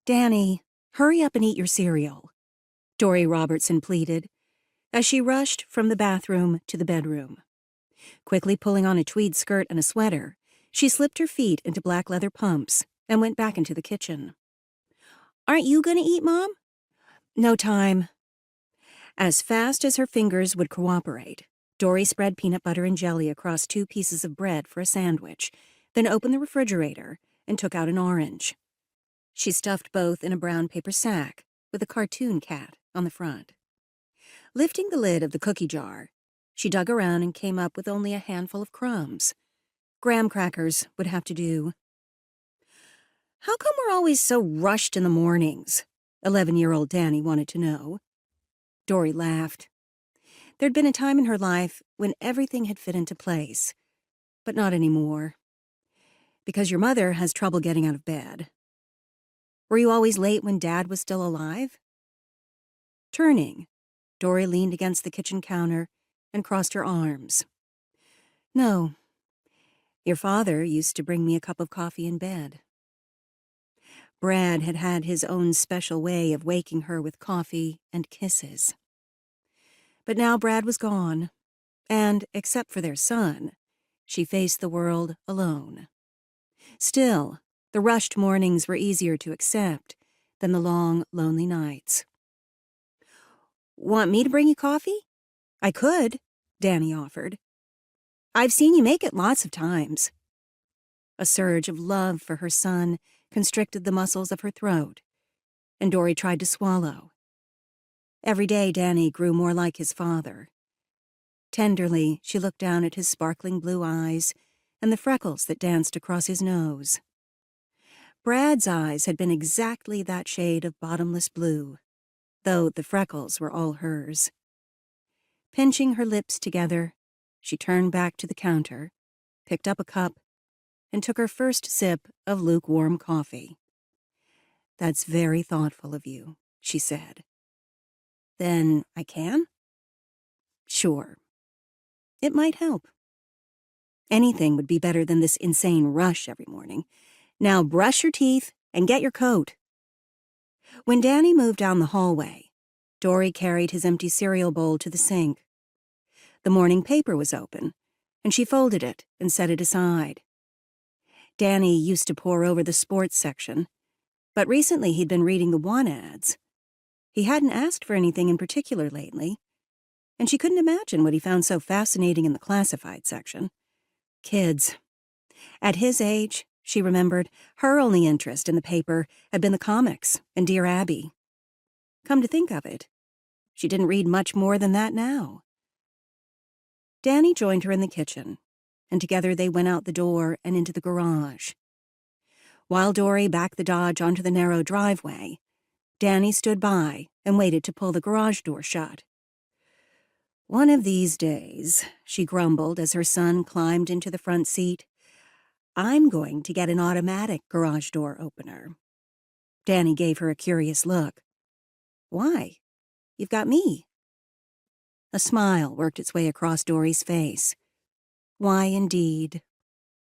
"Danny, hurry up and eat your cereal," Dori Robertson pleaded, as she rushed from the bathroom to the bedroom. Quickly pulling on a tweed skirt and a sweater, she slipped her feet into black leather pumps and went back into the kitchen. "Aren't you going to eat, Mom?" "No time." As fast as her fingers would cooperate, Dori spread peanut butter and jelly across 2 pieces of bread for a sandwich, then opened the refrigerator and took out an orange. She stuffed both in a brown paper sack with a cartoon cat on the front. Lifting the lid of the cookie jar, she dug around and came up with only a handful of crumbs. Graham crackers would have to do. "How come we're always so rushed in the mornings?" 11-year-old Danny wanted to know. Dori laughed. There'd been a time in her life when everything had fit into place, but not anymore. "Because your mother has trouble getting out of bed." "Were you always late when Dad was still alive?" Turning, Dori leaned against the kitchen counter and crossed her arms. "No. Your father used to bring me a cup of coffee in bed." Brad had had his own special way of waking her with coffee and kisses. But now Brad was gone, and, except for their son, she faced the world alone. Still, the rushed mornings were easier to accept than the long, lonely nights. "Want me to bring you coffee?" "I could," Danny offered. "I've seen you make it lots of times." A surge of love for her son constricted the muscles of her throat, and Dori tried to swallow. Every day Danny grew more like his father. Tenderly, she looked down at his sparkling blue eyes and the freckles that danced across his nose. Brad's eyes had been exactly that shade of bottomless blue, though the freckles were all hers. Pinching her lips together, she turned back to the counter, picked up a cup, and took her first sip of lukewarm coffee. "That's very thoughtful of you," she said. "Then I can?" "Sure. It might help." Anything would be better than this insane rush every morning. "Now brush your teeth and get your coat." When Danny moved down the hallway, Dori carried his empty cereal bowl to the sink. The morning paper was open, and she folded it and set it aside. Danny used to pore over the sports section, but recently he'd been reading the want ads. He hadn't asked for anything in particular lately, and she couldn't imagine what he found so fascinating in the classified section. Kids. At his age, she remembered, her only interest in the paper had been the comics and Dear Abby. Come to think of it, she didn't read much more than that now. Danny joined her in the kitchen, and together they went out the door and into the garage. While Dori backed the Dodge onto the narrow driveway, Danny stood by and waited to pull the garage door shut. "One of these days," she grumbled as her son climbed into the front seat, "I'm going to get an automatic garage door opener." Danny gave her a curious look. "Why? You've got me." A smile worked its way across Dori's face. Why, indeed?